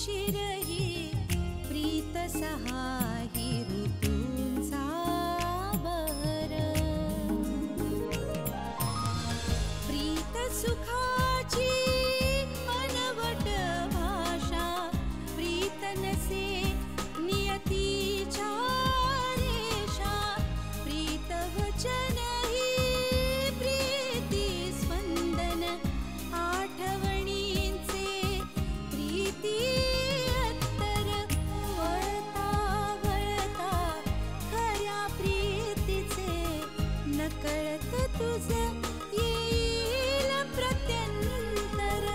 शिरही प्रीत सहाही ऋतूंचा बहर प्रीत सुखाची अनवट भाषा प्रीत नसे नियतीच्या रेषा प्रीत वचन ही प्रीती स्पंदन आठवणींचे प्रीती अत्तर वळता वळता खऱ्या प्रीतीचे नकळत तुझे येईल प्रत्यंतर.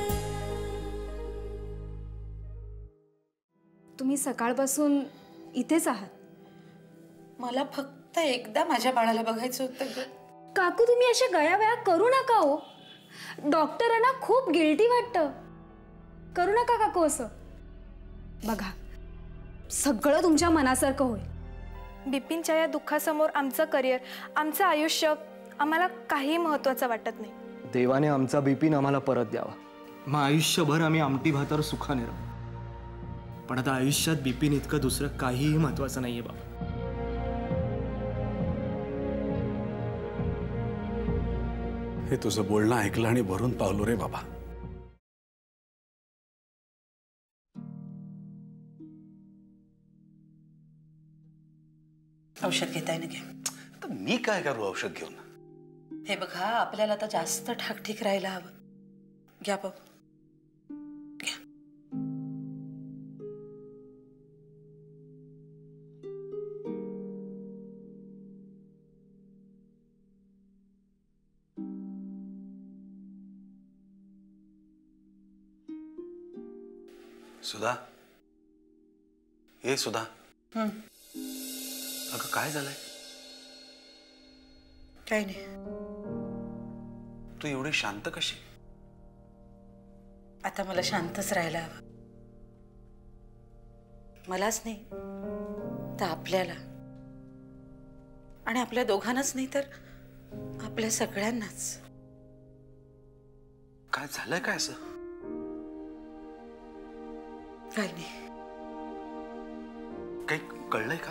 तुम्ही सकाळपासून इथेच आहात? मला फक्त एकदा माझ्या बाळाला बघायचं होतं ग. काकू तुम्ही अशा गयावया करू नका हो. डॉक्टरांना खूप गिल्टी वाटतं. करू नका काकू असं. बघा सगळं तुमच्या मनासारखं होईल. बिपिनच्या या दुःखासमोर आमचं करिअर आमचं आयुष्य आम्हाला काही महत्त्वाचं वाटत नाही. देवाने आमचा बिपिन आम्हाला परत द्यावा. मग आयुष्यभर आम्ही आमटी भातावर सुखाने राहू. पण आता आयुष्यात बिपिन इतकं दुसरं काहीही महत्त्वाचं नाहीये बाबा. हे तुझं बोलणं ऐकलं आणि भरून पावलो रे बाबा. औषध घेताय ना? घे. तर मी काय करू औषध घेऊन? हे बघा आपल्याला आता जास्त ठाकठीक राहायला हवं. घ्या बाबा. सुधा, हे सुधा, अगं काय झालंय? काय नाही. तू एवढी शांत कशी? आता मला शांतच राहायला हवं. मलाच नाही तर आपल्याला आणि आपल्या दोघांनाच नाही तर आपल्या सगळ्यांनाच. काय झालंय काय असं? काही नाही. काही कळलंय का?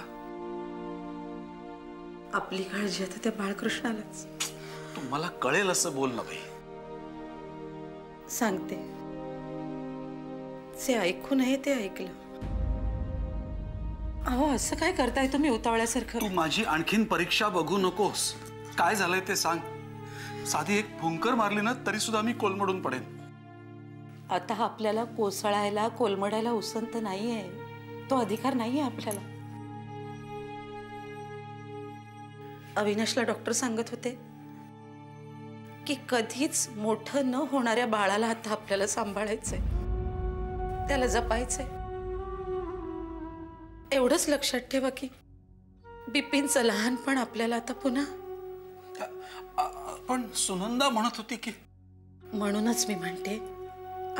आपली काळजी आता त्या बाळकृष्णालाच. तू मला कळेल असं बोल ना बाई. सांगते. जे ऐकू नये ते ऐकलं. अहो असं काय करताय तुम्ही उतावळ्यासारखं? तू माझी आणखीन परीक्षा बघू नकोस. काय झालंय ते सांग. साधी एक फुंकर मारली ना तरी सुद्धा मी कोलमडून पडेन. आता आपल्याला कोसळायला कोलमडायला उसंत नाहीये. तो अधिकार नाहीये आपल्याला. अविनाशला डॉक्टर सांगत होते की कधीच मोठं न होणाऱ्या बाळाला आता आपल्याला सांभाळायचंय, त्याला जपायचंय. एवढंच लक्षात ठेवा की बिपिनचं लहानपण आपल्याला आता पुन्हा. पण सुनंदा म्हणत होती की. म्हणूनच मी म्हणते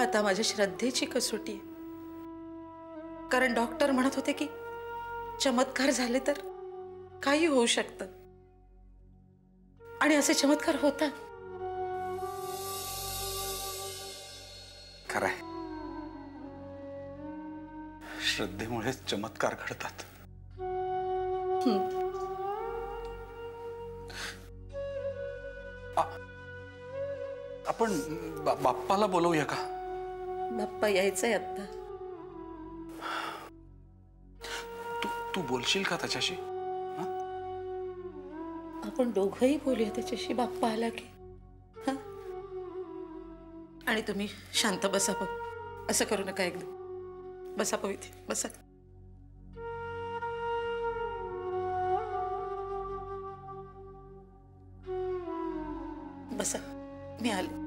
आता माझ्या श्रद्धेची कसोटी आहे. कारण डॉक्टर म्हणत होते की चमत्कार झाले तर काही होऊ शकतं आणि असे चमत्कार होतात. खरंय, श्रद्धेमुळे चमत्कार घडतात. आपण बाप्पाला बोलवूया का? बाप्पा यायचंय आता. तू बोलशील का त्याच्याशी? आपण दोघंही बोलूया त्याच्याशी बाप्पा आला की. आणि तुम्ही शांत बसा. बघ असं करू नका. एकदम बसा पवित्र. बसा. बसा. मी आले.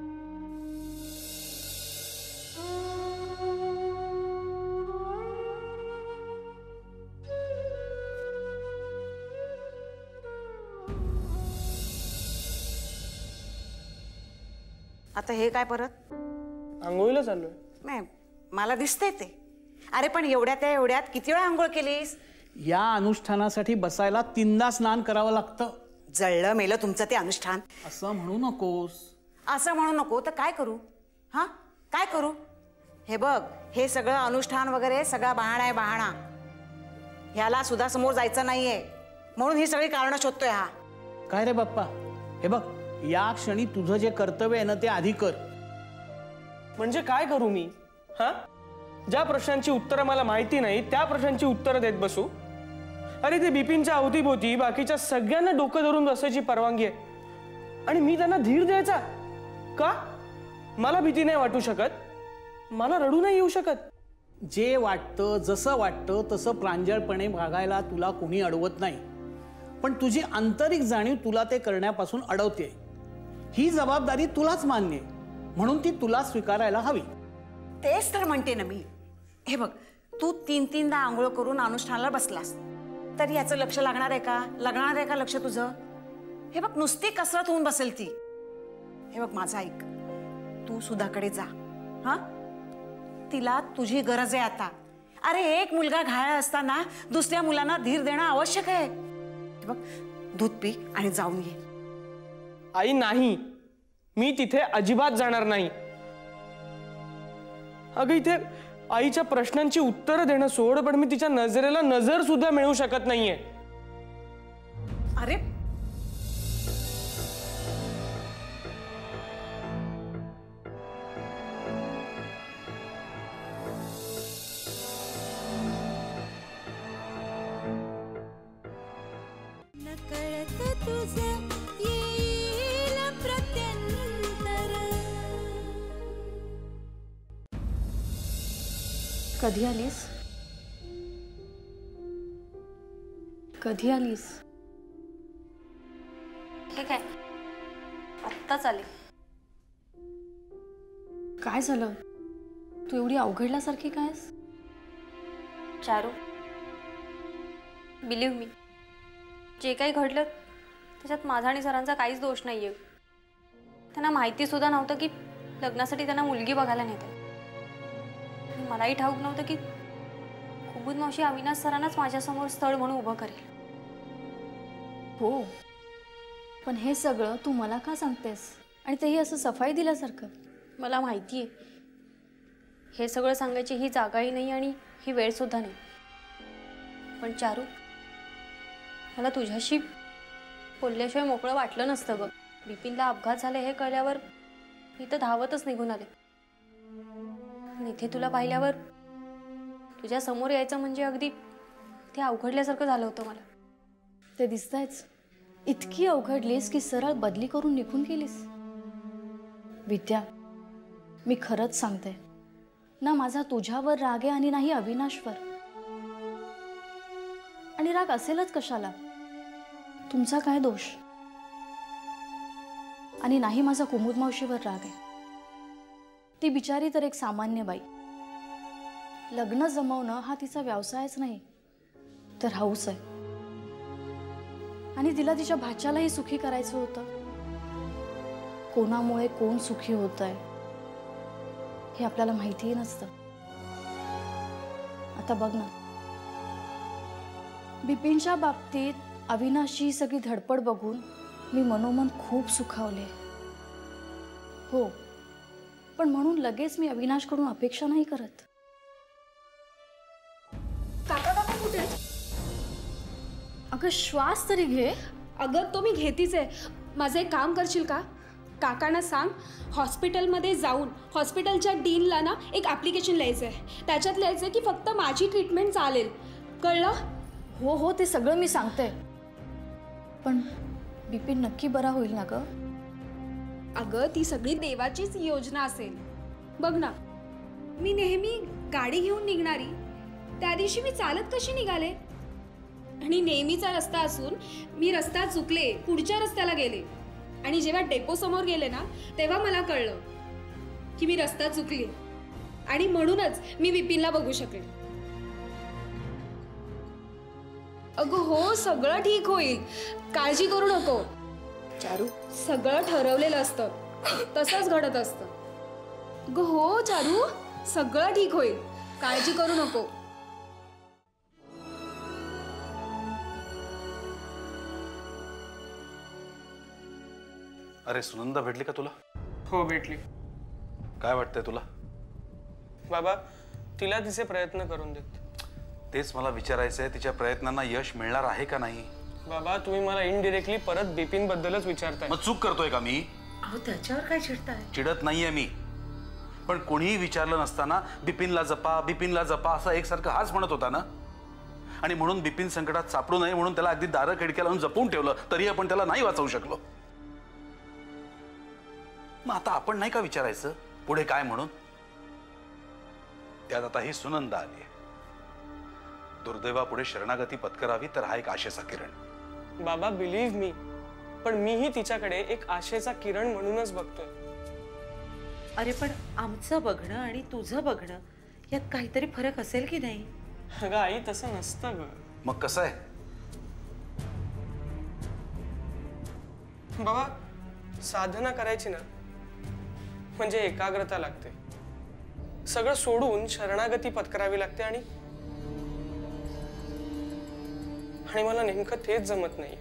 आता हे काय परत? आंघोळीला चाललोय. नाही मला दिसतंय ते. अरे पण एवढ्यात किती वेळा आंघोळ केलीस? या अनुष्ठानासाठी बसायला 3दा स्नान करावं लागतं. जळलं मेलं तुमचं ते अनुष्ठान. असं म्हणू नकोस. असं म्हणू नको तर काय करू? हा काय करू? हे बघ, हे सगळं अनुष्ठान वगैरे सगळा बहाणा आहे, बहाणा. ह्याला सुद्धा समोर जायचं नाहीये म्हणून ही सगळी कारणं शोधतोय हा. काय रे बाप्पा, हे बघ, या क्षणी तुझं जे कर्तव्य आहे ना ते आधी कर. म्हणजे काय करू मी? हा, ज्या प्रश्नांची उत्तरं मला माहिती नाही त्या प्रश्नांची उत्तरं देत बसू? अरे ते बिपिनच्या अवतीभोवती बाकीच्या सगळ्यांना डोकं धरून बसायची परवानगी आहे आणि मी त्यांना धीर द्यायचा का? मला भीती नाही वाटू शकत, मला रडू नाही येऊ शकत. जे वाटतं, जसं वाटतं तसं प्रांजळपणे वागायला तुला कोणी अडवत नाही, पण तुझी आंतरिक जाणीव तुला ते करण्यापासून अडवते. ही जबाबदारी तुलाच मान्य आहे म्हणून ती तुला स्वीकारायला हवी. तेच तर म्हणते ना मी. हे बघ, तू 3-3दा आंघोळ करून अनुष्ठानाला बसलास तर याचं लक्ष लागणार आहे का? लागणार आहे का लक्ष तुझं? हे बघ, नुसती कसरत होऊन बसेल ती. हे बघ, माझं ऐक, तू सुधाकडे जा. हा, तिला तुझी गरज आहे आता. अरे एक मुलगा घायाळ असताना दुसऱ्या मुलांना धीर देणं आवश्यक आहे. हे बघ, दूध पी आणि जाऊन ये. आई नाही, मी तिथे अजिबात जाणार नाही. अगं इथे आईच्या प्रश्नांची उत्तरं देणं सोड, पण मी तिच्या नजरेला नजर सुद्धा मिळू शकत नाहीये. अरे नकळत तुझं येईल प्रत्यंतर. कधी आलीस? कधी आलीस? हे काय, आत्ताच आले. काय झालं? तू एवढी अवघडल्यासारखी कायस? चारू, बिलीव्ह मी, जे काही घडलं त्याच्यात माझा आणि सरांचा काहीच दोष नाही आहे. त्यांना माहिती सुद्धा नव्हतं की लग्नासाठी त्यांना मुलगी बघायला नेते. मलाही ठाऊक नव्हतं की कुमुद मावशी अविनाश सरांनाच माझ्यासमोर स्थळ म्हणून उभं करेल. हो, पण हे सगळं तू मला का सांगतेस आणि तेही असं सफाई दिल्यासारखं? मला माहिती आहे हे सगळं सांगायची ही जागाही नाही आणि ही वेळ सुद्धा नाही. पण चारू, मला तुझ्याशी बोलल्याशिवाय मोकळं वाटलं नसतं ग. बिपिनला अपघात झाले हे कळल्यावर मी तर धावतच निघून आले. इथे तुला पाहिल्यावर तुझ्या समोर यायचं म्हणजे अगदी ते अवघडल्यासारखं झालं होतं मला. ते दिसतंयच. इतकी अवघडलीस की सरळ बदली करून निघून गेलीस. विद्या, मी खरंच सांगते ना, माझा तुझ्यावर राग आहे आणि नाही अविनाशवर. आणि राग असेलच कशाला? तुमचा काय दोष? आणि नाही माझा कुमुद मावशीवर राग आहे. ती बिचारी तर एक सामान्य बाई. लग्न जमवणं हा तिचा व्यवसायच नाही तर हौस आहे. आणि तिला तिच्या भाच्यालाही सुखी करायचं होतं. कोणामुळे कोण सुखी होत आहे हे आपल्याला माहितीही नसतं. आता बघ ना, बिपिनच्या बाबतीत अविनाशची सगळी धडपड बघून मी मनोमन खूप सुखावले. हो, पण म्हणून लगेच मी अविनाशकडून अपेक्षा नाही करत. काका काका कुठे आहेत? अगं श्वास तरी घे. अगं तो मी घेतीच आहे. माझं एक काम करशील का? काकांना सांग हॉस्पिटलमध्ये जाऊन हॉस्पिटलच्या डीनला ना एक ॲप्लिकेशन लिहायचं आहे. त्याच्यात लिहायचं की फक्त माझी ट्रीटमेंट चालेल. कळलं? हो हो, ते सगळं मी सांगते. पण बिपिन नक्की बरा होईल ना ग? अगं ती सगळी देवाचीच योजना असेल. बघ ना, मी नेहमी गाडी घेऊन निघणारी, त्या दिवशी मी चालत कशी निघाले? आणि नेहमीचा रस्ता असून मी रस्ता चुकले, पुढच्या रस्त्याला गेले. आणि जेव्हा डेपो समोर गेले ना, तेव्हा मला कळलं की मी रस्ता चुकली आणि म्हणूनच मी बिपिनला बघू शकले. अगं हो, सगळं ठीक होईल, काळजी करू नको. चारू, सगळं ठरवलेलं असतं, तसंच घडत असतं. अगं हो चारू, सगळं ठीक होईल, काळजी करू नको. अरे सुनंदा भेटली का तुला? हो भेटली. काय वाटतंय तुला? बाबा तिला तिचे प्रयत्न करून देत. तेच मला विचारायचं आहे, तिच्या प्रयत्नांना यश मिळणार आहे का नाही? बाबा तुम्ही मला इनडिरेक्टली परत बिपिन बद्दलच विचारताय. मग चूक करतोय का मी? अहो त्याच्यावर काय चिडताय? चिडत नाहीये मी, पण कोणीही विचारलं नसताना बिपिनला जपा असं एकसारखं हाच म्हणत होता ना. आणि म्हणून बिपिन संकटात सापडू नये म्हणून त्याला अगदी दारं खिडक्या लावून जपून ठेवलं, तरी आपण त्याला नाही वाचवू शकलो. मग आता आपण नाही का विचारायचं पुढे काय म्हणून? त्यात आता ही सुनंदा आली. दुर्दैवापुढे शरणागती पत्करावी तर हा एक आशेचा किरण. बाबा बिलीव्ह मी, पण मीही तिच्याकडे एक आशेचा किरण म्हणूनच बघतोय. अरे पण आमचं बघणं आणि तुझं बघणं यात काहीतरी फरक असेल की नाही? अगं आई तसं नसतं ग. मग कसं आहे? बाबा साधना करायची ना म्हणजे एकाग्रता लागते. सगळं सोडून शरणागती पत्करावी लागते आणि मला नेमकं तेच जमत नाही.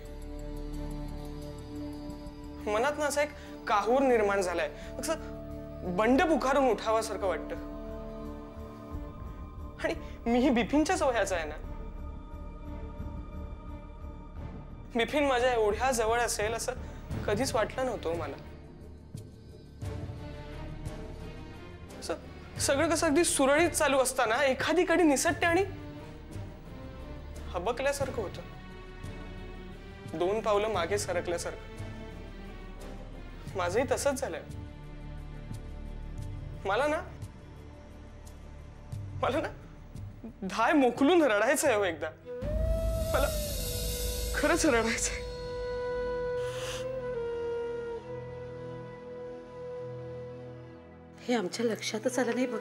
मनात ना असं एक काहूर निर्माण झालाय, असं बंड पुकारून उठावासारखं वाटतं. आणि मीही बिपिनच्याच वयाचा आहे ना. बिपिन माझ्या एवढ्या जवळ असेल असं कधीच वाटलं नव्हतं मला. सगळं कसं अगदी सुरळीत चालू असताना एखादी कडी निसटते आणि हबकल्यासारखं होतं, 2 पावलं मागे सरकल्यासारखं. माझंही तसंच झालंय. मला ना धाय मोकलून रडायचंय हो एकदा. मला खरंच रडायचंय. हे आमच्या लक्षातच आलं नाही बघ.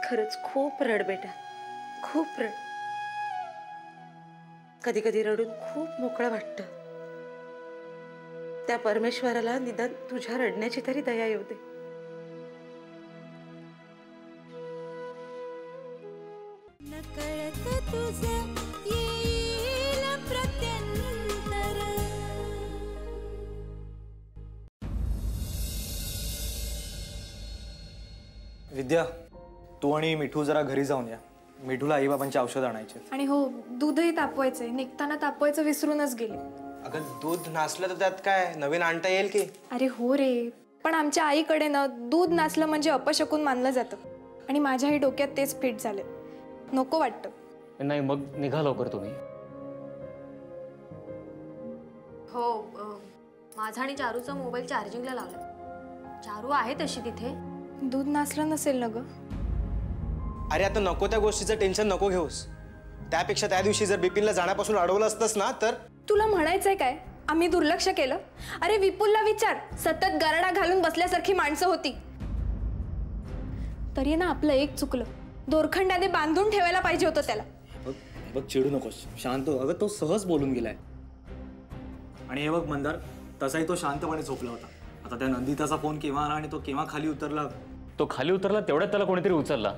खरंच खूप रड बेटा, खूप रड. कधी कधी रडून खूप मोकळं वाटतं. त्या परमेश्वराला निदान तुझ्या रडण्याची तरी दया येऊ दे. नकळत तुझं येईल प्रत्यंतर. विद्या, तू आणि मिठू जरा घरी जाऊन या. मिठूला आईबाबांची औषध आणायची. आणि हो दूधही तापवायचंय. निघताना तापवायचं विसरूनच गेले. अगं दूध नासलं तर त्यात काय नवीन आणता येईल की? अरे हो रे, पण आमच्या आईकडे ना दूध नासलं म्हणजे अपशकुन मानलं जातं. आणि माझ्याही डोक्यात तेच फिट झाले. नको वाटतं. नाही मग निघा लवकर तुम्ही. हो माझा आणि चारूचा मोबाईल चार्जिंगला लावला. चारू आहे तशी तिथे. दूध नासलं नसेल ना ग. अरे आता नको त्या गोष्टीचं टेन्शन नको घेऊस. त्यापेक्षा त्या दिवशी जर बिपिनला जाण्यापासून अडवलं असतंस ना तर. तुला म्हणायचंय काय आम्ही दुर्लक्ष केलं? अरे विपुलला विचार, सतत गरडा घालून बसल्यासारखी माणसं होती. तरी ना आपलं एक चुकलं. दोरखंडाने बांधून ठेवायला पाहिजे होतं त्याला. बघ चिडू नकोस, शांत हो. अगं तो सहज बोलून गेलाय. आणि हे बघ मंदार, तसाही तो शांतपणे झोपला होता. आता त्या नंदिताचा फोन केव्हा आला आणि तो केव्हा खाली उतरला. तो खाली उतरला तेवढ्यात त्याला कोणीतरी उचलला.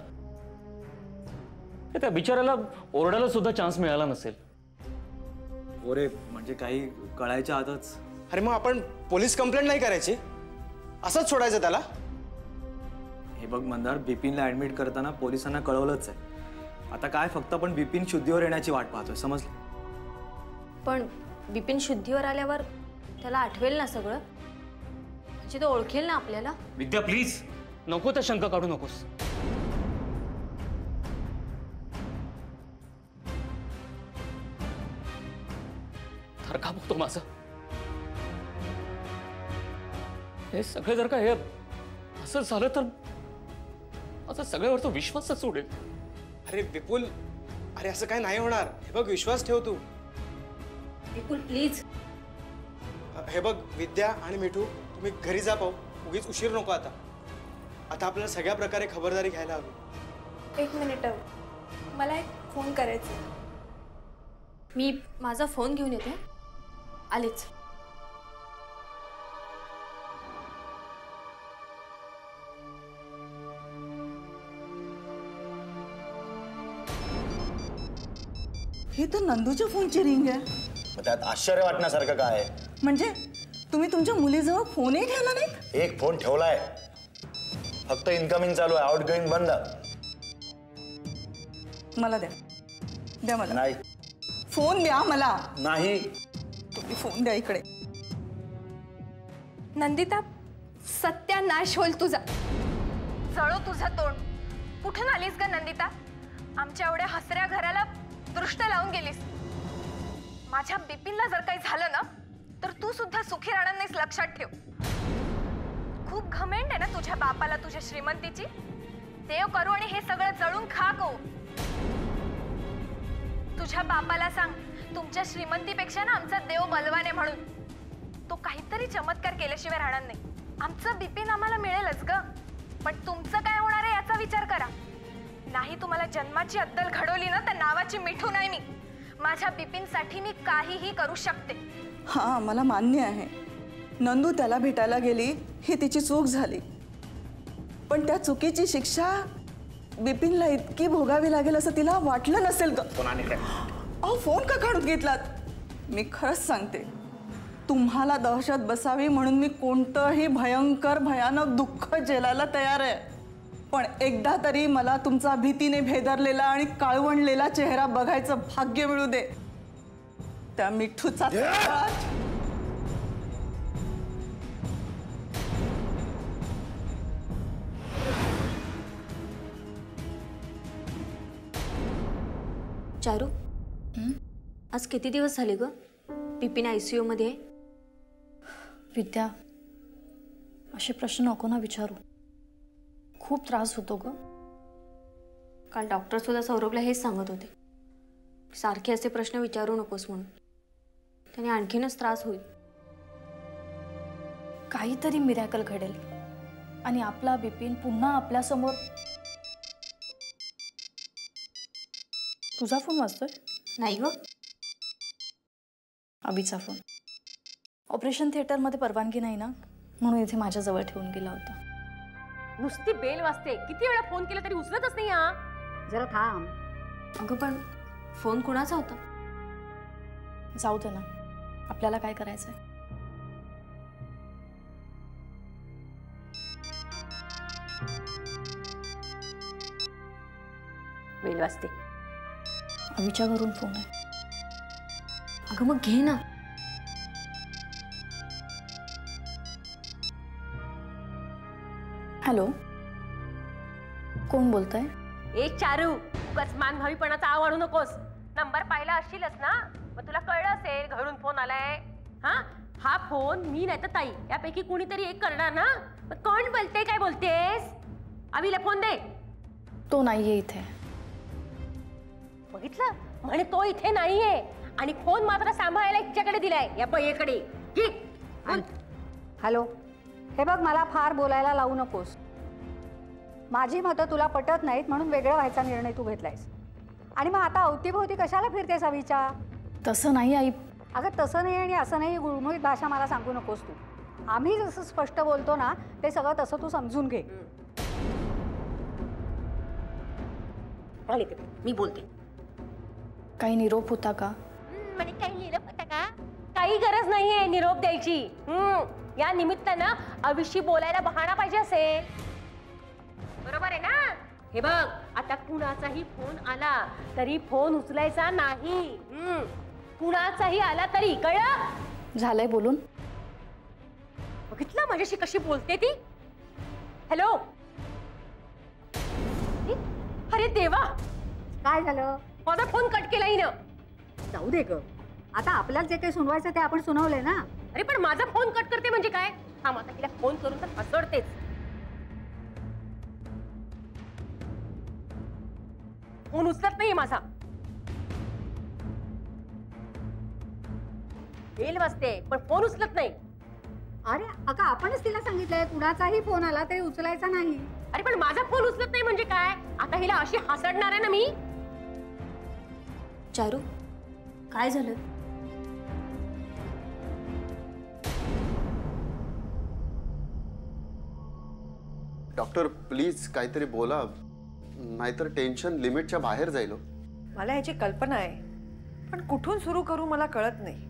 त्या बिचाराला ओरडायला सुद्धा चान्स मिळाला नसेल. ओरे म्हणजे काही कळायच्या आतच. अरे मग आपण पोलीस कंप्लेंट नाही करायची, असंच सोडायचं त्याला? हे बघ मंदार, बिपिनला ऍडमिट करताना पोलिसांना कळवलंच आहे. आता काय फक्त आपण बिपिन शुद्धीवर येण्याची वाट पाहतोय, समजलं? पण बिपिन शुद्धीवर आल्यावर त्याला आठवेल ना सगळं? म्हणजे तो ओळखेल ना आपल्याला? विद्या प्लीज नको त्या शंका काढू नकोस. थरकाप होतो माझा. हे सगळं जर का हे असं झालं तर माझा सगळ्यावर तो विश्वासच उडेल. अरे विपुल, अरे असं काय नाही होणार. हे बघ विश्वास ठेव तू. विपुल प्लीज. हे बघ विद्या आणि मिठू, तुम्ही घरी जा पाहू. उगीच उशीर नको. आता आपल्याला सगळ्या प्रकारे खबरदारी घ्यायला हवी. 1 मिनिट, मला एक फोन करायचा. मी माझा फोन घेऊन येते. आलेच. ही तर नंदूच्या फोनची रिंग आहे. मग त्यात आश्चर्य वाटण्यासारखं काय? म्हणजे तुम्ही तुमच्या मुलीजवळ फोनही ठेवला नाही? एक फोन ठेवलाय. फक्त इनकमिंग चालू आहे, आउट गोईंग बंद. मला द्या, द्या मला. नाही. फोन द्या मला. नाही. तुम्ही फोन द्या इकडे. नंदिता, सत्यानाश होईल तुझा. जळो तुझं तोंड. कुठून आलीस ग नंदिता? आमच्या एवढ्या हसऱ्या घराला दृष्ट लावून गेलीस. माझ्या बिपिनला जर काही झालं ना तर तू सुद्धा सुखी राहणार नाहीस, लक्षात ठेव. खूप घमेंड आहे ना तुझ्या बापाला तुझ्या श्रीमंतीची. देव करू आणि हे सगळं जळून खा गो. तुझ्या बापाला सांग तुमच्या श्रीमंतीपेक्षा ना आमचा देव बलवान आहे म्हणून. तो काहीतरी चमत्कार केल्याशिवाय राहणार नाही. आमचं बिपिन आम्हाला मिळेलच ग, पण तुमचं काय होणार आहे याचा विचार करा. नाही तुम्हाला जन्माची अद्दल घडवली ना तर नावाची मिठू नाही मी. माझ्या बिपिनसाठी मी काहीही करू शकते. हां, मला मान्य आहे. नंदू त्याला भेटायला गेली ही तिची चूक झाली, पण त्या चुकीची शिक्षा बिपिनला इतकी भोगावी लागेल असं तिला वाटलं नसेल का? अहो, फोन का काढून घेतलात? मी खरंच सांगते, तुम्हाला दहशत बसावी म्हणून मी कोणतंही भयंकर भयानक दुःख झेलायला तयार आहे. पण एकदा तरी मला तुमचा भीतीने भेदरलेला आणि काळवंडलेला चेहरा बघायचं भाग्य मिळू दे. त्या मिठूचा चारू, आज किती दिवस झाले ग बिपिन ICU मध्ये? विद्या, असे प्रश्न नको ना विचारू. खूप त्रास होतो ग. काल डॉक्टर सुद्धा सौरभला हेच सांगत होते, सारखे असे प्रश्न विचारू नकोस म्हणून. त्याने आणखीनच त्रास होईल. काहीतरी मिरॅकल घडेल आणि आपला बिपिन पुन्हा आपल्या समोर. तुझा फोन वाजतोय? नाही ग, अभिचा फोन. ऑपरेशन थिएटरमध्ये परवानगी नाही ना, म्हणून इथे माझ्या जवळ ठेवून गेला होता. नुसती बेल वाजते, किती वेळा फोन केला तरी उचलतच नाही. हा जरा थांब. अगं पण फोन कोणाचा होता? जाऊ दे ना, आपल्याला काय करायचंय. बेल वाजते. अभिच्या घरून फोन आहे. अगं मग घे ना. हॅलो, कोण बोलतंय? ए चारू, उगाच मानभावीपणाचा आव आणू नकोस. नंबर पाहिला असशीलच ना, मग तुला कळलं असेल घरून फोन आलाय. हा फोन मी नाही तर ताई यापैकी कोणीतरी एक करणार ना. मग कोण बोलते, काय बोलतेस? अभिला फोन दे. तो नाहीये इथे. बघितलं, म्हणे तो इथे नाहीये आणि फोन मात्र सांभाळायला हिच्याकडे दिलाय, या बयेकडे. हॅलो, हे बघ, मला फार बोलायला लावू नकोस. माझी मतं तुला पटत नाहीत म्हणून वेगळं व्हायचा निर्णय तू घेतलायस. आणि मग आता अवतीभोवती कशाला फिरतेस अभिच्या? तसं नाही आई. अगं तसं नाही आणि असं नाही, गुळमुळीत भाषा मला सांगू नकोस तू. आम्ही जसं स्पष्ट बोलतो ना ते सगळं तसं तू समजून घे. मी बोलते. काही निरोप होता का? म्हणे काही निरोप होता का? काही गरज नाहीये निरोप द्यायची. या निमित्तानं अविशी बोलायला बहाणा पाहिजे असेल. बरोबर आहे ना? हे बघ, आता कुणाचाही फोन आला तरी फोन उचलायचा नाही. कुणाचाही आला तरी, कळलं? झालंय बोलून. बघितलं माझ्याशी कशी बोलते ती. हॅलो. अरे देवा, काय झालं? माझा फोन कट केला हिनं. जाऊ दे ग, आता आपल्याला जे काही सुनवायचं ते आपण सुनावलंय ना. अरे पण माझा फोन कट करते म्हणजे काय? हा, आता तिला फोन करून तर हसडतेच. फोन उचलत नाहीये माझा. बेल वाजते पण फोन उचलत नाही. अरे अगं, आपणच तिला सांगितलंय कुणाचाही फोन आला तरी उचलायचा नाही. अरे पण माझा फोन उचलत नाही म्हणजे काय? आता हिला अशी हसडणार आहे ना मी. चारू, काय झालं? डॉक्टर प्लीज काहीतरी बोला, नाहीतर टेन्शन लिमिटच्या बाहेर जाईल. मला याची कल्पना आहे, पण कुठून सुरू करू मला कळत नाही.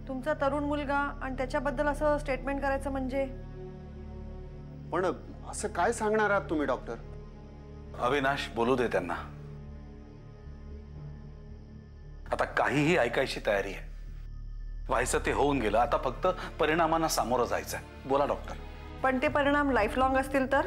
तुमचा तरुण मुलगा आणि त्याच्याबद्दल असं स्टेटमेंट करायचं म्हणजे. पण असं काय सांगणार आहात तुम्ही डॉक्टर? अविनाश, बोलू दे त्यांना. आता काहीही ऐकायची तयारी आहे. व्हायचं ते होऊन गेलं. आता फक्त परिणामांना सामोरं जायचंय. बोला डॉक्टर. पण ते परिणाम लाईफ लॉंग असतील तर?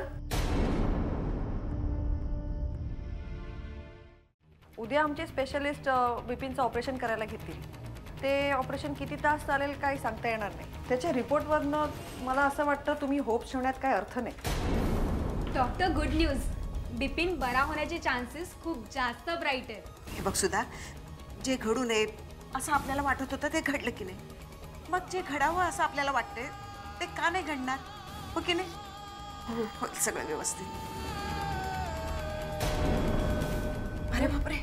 उद्या आमचे स्पेशलिस्ट बिपिनचं ऑपरेशन करायला घेतील. ते ऑपरेशन किती तास चालेल काही सांगता येणार नाही. त्याच्या रिपोर्टवरनं मला असं वाटतं तुम्ही होप्स ठेवण्यात काही अर्थ नाही. Doctor, good news. बिपिन बरा होण्याचे चान्सेस खूप जास्त ब्राईट आहेत. हे बघ सुद्धा, जे घडू नये असं आपल्याला वाटत होतं ते घडलं की नाही. मग जे घडावं असं आपल्याला वाटतंय ते का नाही घडणार? हो की नाही? होईल सगळं व्यवस्थित. अरे बापरे,